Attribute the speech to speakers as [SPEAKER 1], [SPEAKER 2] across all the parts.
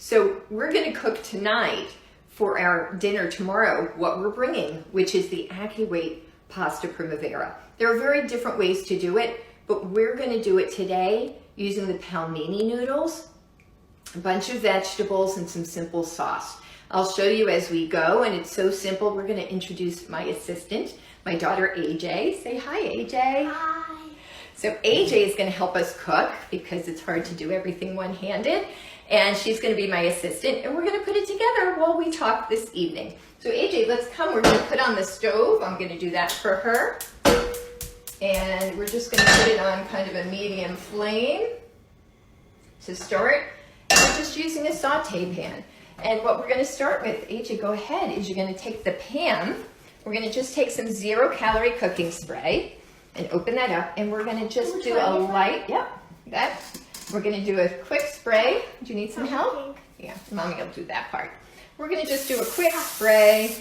[SPEAKER 1] So we're gonna cook tonight for our dinner tomorrow what we're bringing, which is the AccuWeight Pasta Primavera. There are very different ways to do it, but we're gonna do it today using the Palmini noodles, a bunch of vegetables, and some simple sauce. I'll show you as we go, and it's so simple. We're gonna introduce my assistant, my daughter AJ. Say hi, AJ.
[SPEAKER 2] Hi.
[SPEAKER 1] So AJ is gonna help us cook because it's hard to do everything one-handed, and she's gonna be my assistant, and we're gonna put it together while we talk this evening. So AJ, let's come. We're gonna put on the stove. I'm gonna do that for her. And we're just gonna put it on kind of a medium flame to start. And we're just using a saute pan. And what we're gonna start with, AJ, go ahead, is you're gonna take the pan. We're gonna just take some zero-calorie cooking spray and open that up. And we're gonna just do a light, we're gonna do a quick spray. Do you need some help? Yeah, Mommy will do that part. We're gonna just do a quick spray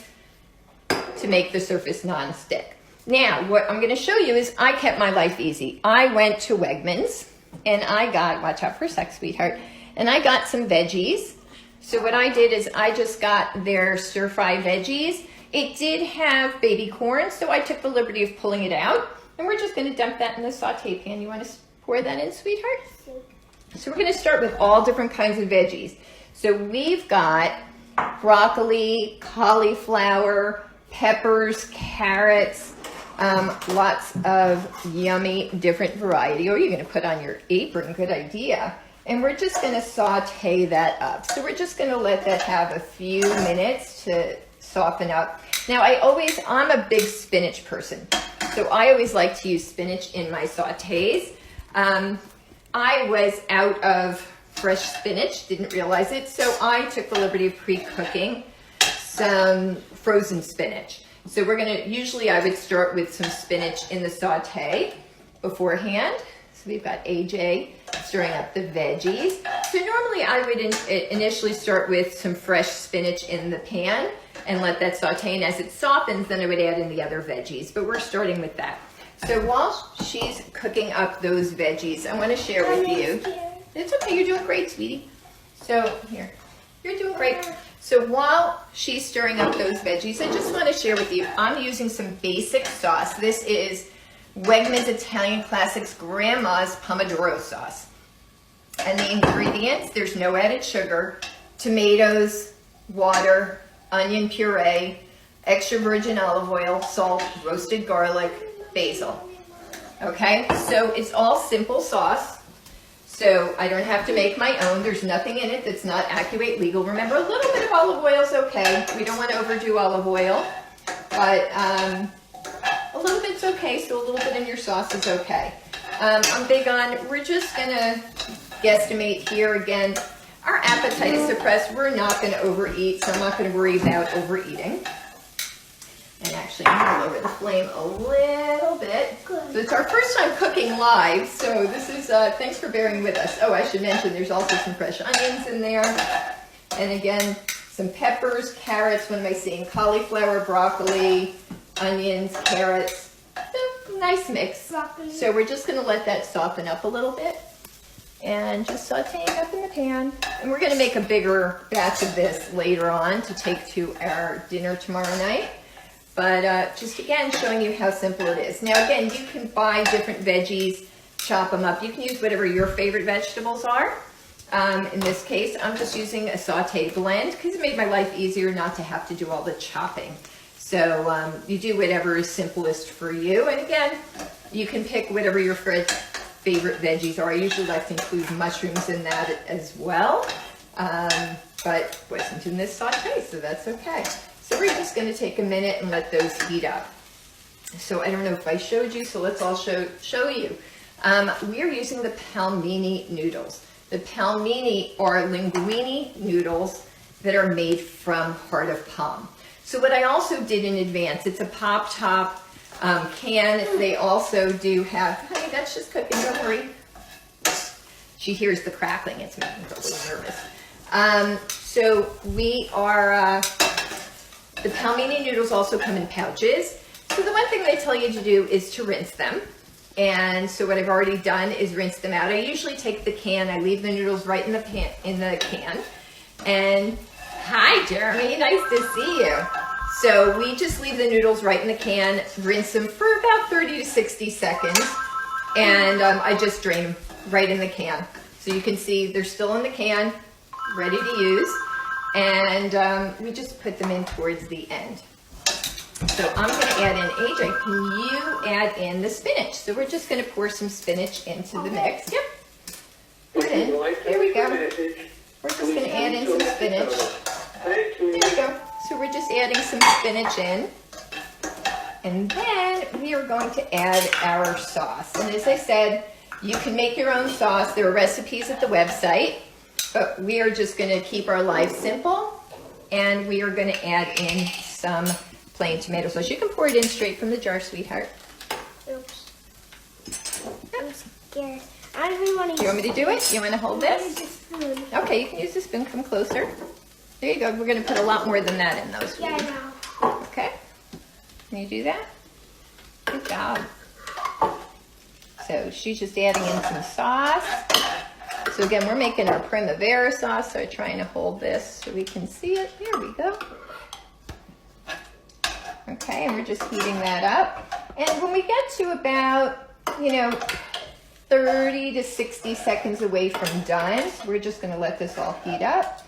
[SPEAKER 1] to make the surface non-stick. Now, what I'm gonna show you is I kept my life easy. I went to Wegmans and I got, watch out for a sec, sweetheart, and I got some veggies. So what I did is I just got their stir-fry veggies. It did have baby corn, so I took the liberty of pulling it out. And we're just gonna dump that in the saute pan. You wanna pour that in, sweetheart? So we're gonna start with all different kinds of veggies. So we've got broccoli, cauliflower, peppers, carrots, lots of yummy different variety. Oh, you're gonna put on your apron, good idea. And we're just gonna saute that up. So we're just gonna let that have a few minutes to soften up. Now I'm a big spinach person. So I always like to use spinach in my sautés. I was out of fresh spinach, didn't realize it, so I took the liberty of pre-cooking some frozen spinach. So usually I would start with some spinach in the saute beforehand. So we've got AJ stirring up the veggies. So normally I would initially start with some fresh spinach in the pan and let that saute, and as it softens, then I would add in the other veggies, but we're starting with that. So while she's cooking up those veggies, I want to share with you. It's okay, you're doing great, sweetie. So here, you're doing great. So while she's stirring up those veggies, I just want to share with you, I'm using some basic sauce. This is Wegmans Italian Classics Grandma's Pomodoro sauce. And the ingredients, there's no added sugar, tomatoes, water, onion puree, extra virgin olive oil, salt, roasted garlic, basil. Okay, so it's all simple sauce. So I don't have to make my own. There's nothing in it that's not AccuWeight legal. Remember, a little bit of olive oil is okay. We don't want to overdo olive oil, but a little bit's okay. So a little bit in your sauce is okay. I'm big on, we're just gonna guesstimate here again. Our appetite is suppressed. We're not gonna overeat, so I'm not gonna worry about overeating. And actually, I'm gonna lower the flame a little bit. Good. So it's our first time cooking live, so this is, thanks for bearing with us. Oh, I should mention there's also some fresh onions in there. And again, some peppers, carrots, what am I seeing? Cauliflower, broccoli, onions, carrots. A nice mix. Broccoli. So we're just gonna let that soften up a little bit. And just sauteing up in the pan. And we're gonna make a bigger batch of this later on to take to our dinner tomorrow night. But just again, showing you how simple it is. Now again, you can buy different veggies, chop them up. You can use whatever your favorite vegetables are. In this case, I'm just using a saute blend because it made my life easier not to have to do all the chopping. So you do whatever is simplest for you. And again, you can pick whatever your favorite veggies are. I usually like to include mushrooms in that as well. But wasn't in this saute, so that's okay. So we're just going to take a minute and let those heat up. So I don't know if I showed you, so let's all show you. We're using the Palmini noodles. The Palmini are linguine noodles that are made from heart of palm. So what I also did in advance, it's a pop top can. They also do have, honey, that's just cooking, don't worry. She hears the crackling, it's making her a little nervous. So we are, the Palmini noodles also come in pouches. So the one thing they tell you to do is to rinse them. And so what I've already done is rinse them out. I usually take the can, I leave the noodles right in the can. And hi, Jeremy, nice to see you. So we just leave the noodles right in the can, rinse them for about 30 to 60 seconds, and I just drain them right in the can. So you can see they're still in the can, ready to use, and we just put them in towards the end. So I'm going to add in, AJ, can you add in the spinach? So we're just going to pour some spinach into the mix. Yep. Put it in. There we go. We're just going to add in some spinach. There we go. So we're just adding some spinach in. And then we are going to add our sauce. And as I said, you can make your own sauce. There are recipes at the website. But we are just going to keep our life simple. And we are going to add in some plain tomato sauce. You can pour it in straight from the jar, sweetheart.
[SPEAKER 2] Oops. I'm scared. I don't even want to.
[SPEAKER 1] Do you want me to do it? You want to hold this?
[SPEAKER 2] Use a spoon.
[SPEAKER 1] Okay, you can use the spoon. Come closer. There you go. We're going to put a lot more than that in those.
[SPEAKER 2] Yeah, I know.
[SPEAKER 1] Okay. Can you do that? Good job. So she's just adding in some sauce. So again, we're making our Primavera sauce. So I'm trying to hold this so we can see it. There we go. Okay, and we're just heating that up. And when we get to about, 30 to 60 seconds away from done, we're just going to let this all heat up.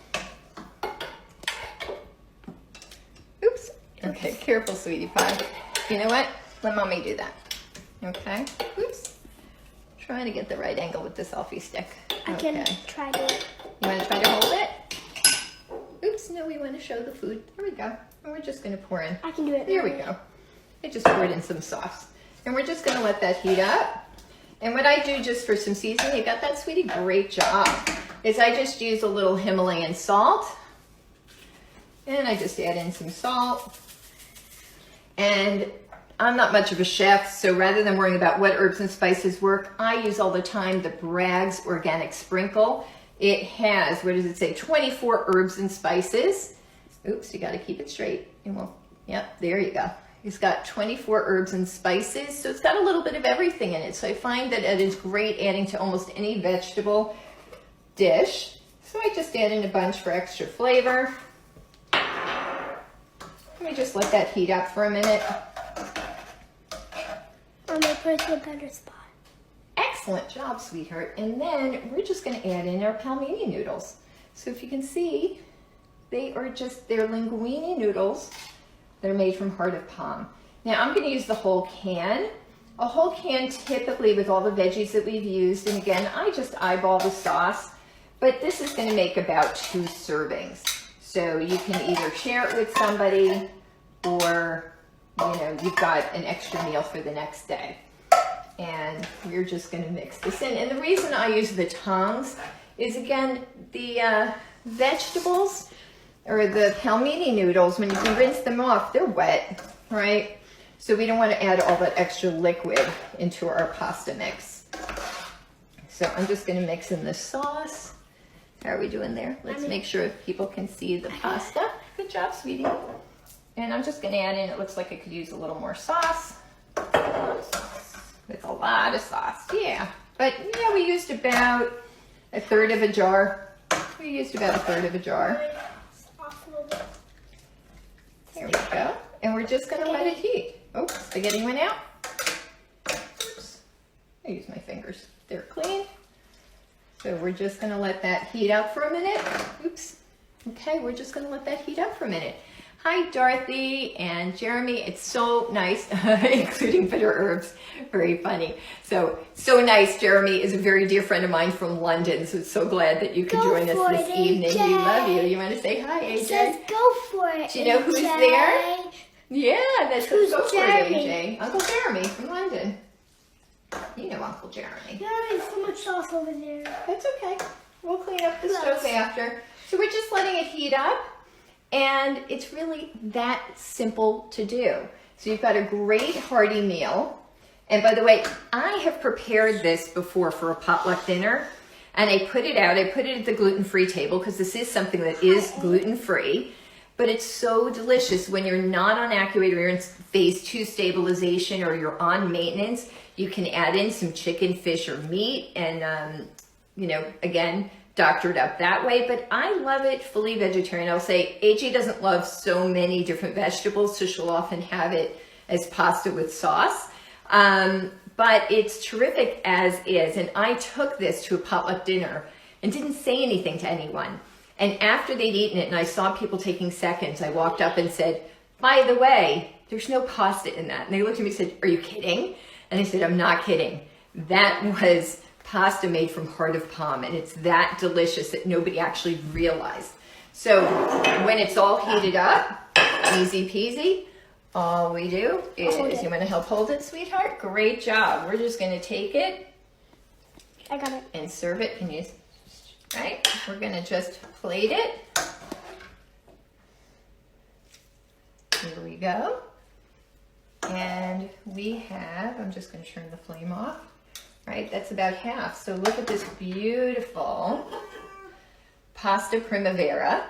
[SPEAKER 1] Oops. Okay, careful, sweetie pie. You know what? Let mommy do that. Okay. Oops. Trying to get the right angle with the selfie stick.
[SPEAKER 2] I can try to.
[SPEAKER 1] You want to try to hold it? Oops, no, we want to show the food. There we go. And we're just going to pour in.
[SPEAKER 2] I can do it.
[SPEAKER 1] There we go. I just poured in some sauce. And we're just going to let that heat up. And what I do just for some seasoning, you got that, sweetie? Great job. Is I just use a little Himalayan salt. And I just add in some salt. And I'm not much of a chef, so rather than worrying about what herbs and spices work, I use all the time the Bragg's Organic Sprinkle. It has, what does it say, 24 herbs and spices. Oops, you got to keep it straight. And yep, there you go. It's got 24 herbs and spices, so it's got a little bit of everything in it. So I find that it is great adding to almost any vegetable dish. So I just add in a bunch for extra flavor. Let me just let that heat up for a minute.
[SPEAKER 2] I'm going to put it to a better spot.
[SPEAKER 1] Excellent job, sweetheart. And then we're just going to add in our Palmini noodles. So if you can see, they're linguine noodles. They're made from heart of palm. Now I'm going to use the whole can. A whole can typically with all the veggies that we've used. And again, I just eyeball the sauce. But this is going to make about 2 servings. So you can either share it with somebody or, you've got an extra meal for the next day. And we're just going to mix this in. And the reason I use the tongs is, again, the vegetables or the Palmini noodles, when you can rinse them off, they're wet, right? So we don't want to add all that extra liquid into our pasta mix. So I'm just going to mix in the sauce. How are we doing there? Let's make sure people can see the pasta. Good job, sweetie. And I'm just going to add in, it looks like I could use a little more sauce. With a lot of sauce, yeah. But yeah, we used about 1/3 of a jar. We used about 1/3 of a jar. There we go. And we're just going to let it heat. Oh, spaghetti went out. Oops. I use my fingers. They're clean. So we're just going to let that heat up for a minute. Oops. Okay, we're just going to let that heat up for a minute. Hi, Dorothy and Jeremy. It's so nice, including bitter herbs. Very funny. So nice. Jeremy is a very dear friend of mine from London, so so glad that you could join us this evening. We love you. You want to say hi, AJ?
[SPEAKER 2] It says go for it,
[SPEAKER 1] Do you know who's there? Yeah, that's
[SPEAKER 2] Who's
[SPEAKER 1] go for
[SPEAKER 2] Jeremy?
[SPEAKER 1] it, AJ. Uncle Jeremy from London. You know Uncle Jeremy.
[SPEAKER 2] Yeah, there's so much sauce over there.
[SPEAKER 1] That's okay. We'll clean up the stove after. So we're just letting it heat up. And it's really that simple to do. So you've got a great hearty meal. And by the way, I have prepared this before for a potluck dinner. And I put it out. I put it at the gluten-free table because this is something that is gluten-free. But it's so delicious when you're not on AccuWeight or you're in phase 2 stabilization or you're on maintenance. You can add in some chicken, fish, or meat. And, again, doctored up that way, but I love it fully vegetarian. I'll say AJ doesn't love so many different vegetables, so she'll often have it as pasta with sauce. But it's terrific as is. And I took this to a potluck dinner and didn't say anything to anyone. And after they'd eaten it and I saw people taking seconds, I walked up and said, by the way, there's no pasta in that. And they looked at me and said, are you kidding? And I said, I'm not kidding. That was pasta made from heart of palm, and it's that delicious that nobody actually realized. So when it's all heated up, easy peasy, all we do is, you want to help hold it, sweetheart? Great job. We're just going to take it.
[SPEAKER 2] I got it.
[SPEAKER 1] And serve it. Can you, right? We're going to just plate it. Here we go. And we have, I'm just going to turn the flame off. Right, that's about half. So look at this beautiful pasta primavera.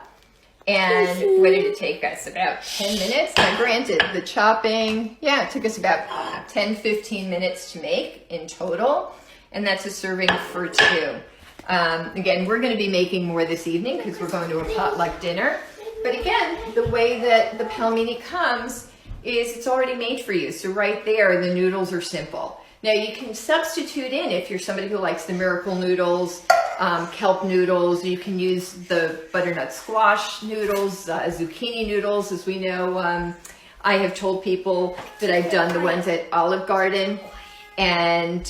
[SPEAKER 1] And what did it take us? About 10 minutes. Now granted, the chopping, yeah, it took us about 10-15 minutes to make in total. And that's a serving for 2. Again, we're going to be making more this evening because we're going to a potluck dinner. But again, the way that the palmini comes is it's already made for you. So right there, the noodles are simple. Now you can substitute in, if you're somebody who likes the miracle noodles, kelp noodles, you can use the butternut squash noodles, zucchini noodles. As we know, I have told people that I've done the ones at Olive Garden, and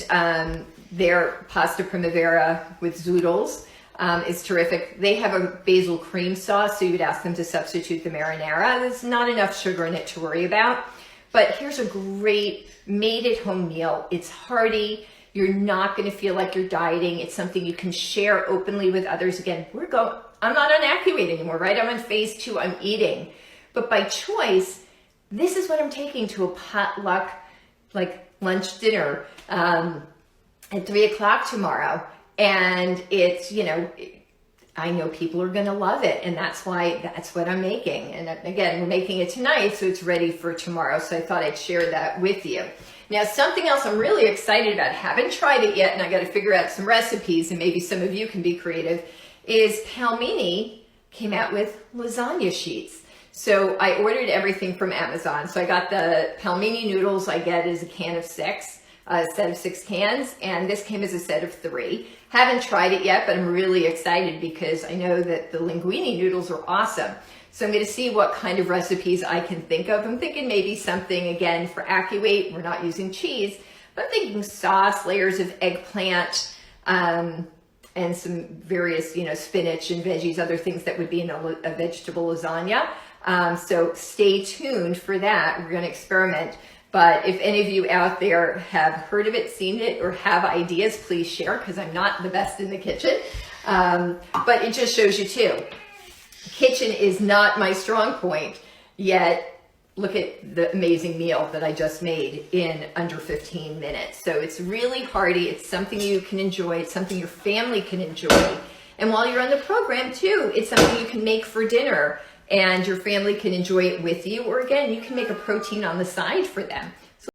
[SPEAKER 1] their pasta primavera with zoodles is terrific. They have a basil cream sauce, so you would ask them to substitute the marinara. There's not enough sugar in it to worry about. But here's a great made-at-home meal. It's hearty. You're not going to feel like you're dieting. It's something you can share openly with others. Again, I'm not on AccuWeight anymore, right? I'm on phase 2. I'm eating. But by choice, this is what I'm taking to a potluck, like lunch dinner at 3 o'clock tomorrow. And it's, I know people are going to love it, and that's what I'm making. And again, we're making it tonight, so it's ready for tomorrow. So I thought I'd share that with you. Now, something else I'm really excited about, haven't tried it yet, and I got to figure out some recipes, and maybe some of you can be creative, is Palmini came out with lasagna sheets. So I ordered everything from Amazon. So I got the Palmini noodles I get as a can of 6. A set of 6 cans, and this came as a set of 3. Haven't tried it yet, but I'm really excited because I know that the linguine noodles are awesome. So I'm going to see what kind of recipes I can think of. I'm thinking maybe something, again, for AccuWeight. We're not using cheese, but I'm thinking sauce, layers of eggplant, and some various, spinach and veggies, other things that would be in a vegetable lasagna. So stay tuned for that. We're going to experiment. But if any of you out there have heard of it, seen it, or have ideas, please share, because I'm not the best in the kitchen. But it just shows you too. Kitchen is not my strong point, yet look at the amazing meal that I just made in under 15 minutes. So it's really hearty. It's something you can enjoy. It's something your family can enjoy. And while you're on the program too, it's something you can make for dinner, and your family can enjoy it with you. Or again, you can make a protein on the side for them.